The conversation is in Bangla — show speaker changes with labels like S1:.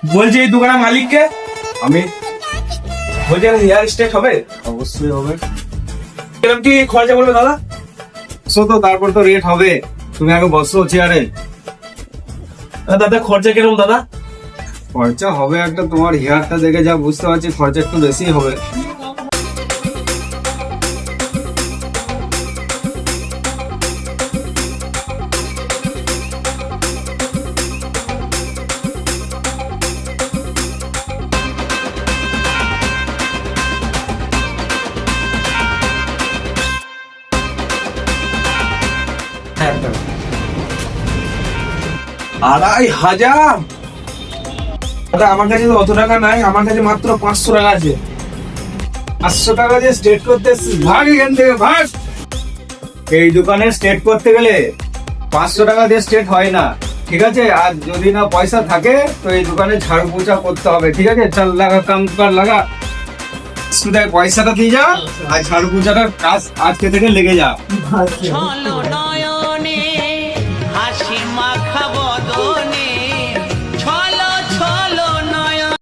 S1: বলছি এই দোকানের মালিককে।
S2: আমি।
S1: বলছি হেয়ার স্ট্রেট হবে?
S2: অবশ্যই হবে।
S1: কিরকম কি খরচা পড়বে দাদা?
S2: তো তারপর তো রেট হবে, তুমি আগে বসো চেয়ারে।
S1: দাদা খরচা কিরকম দাদা?
S2: খরচা হবে একটা, তোমার হেয়ারটা দেখে যা বুঝতে পারছি খরচা একটু বেশি হবে।
S1: হ্যাঁ 2500? দাদা আমার কাছে তো অত টাকা নাই, আমার কাছে মাত্র 500 টাকা আছে।
S2: 500 টাকা দিয়ে স্ট্রেট করতে এসছিস? ভাগ এখান থেকে ভাগ। এই দোকানে স্ট্রেট করতে গেলে 500 টাকা দিয়ে স্ট্রেট হয় না, ঠিক আছে? আর যদি না পয়সা থাকে তো এই দোকানে ঝাড়ু পোছা করতে হবে, ঠিক আছে? চল লাগা, কাম কর, লাগা। শুধু পয়সাটা দিয়ে যা, আর ঝাড়ু পোছাটার কাজ আজকে থেকে লেগে যা।
S3: ছলো নয়নে হাসি মাখাবো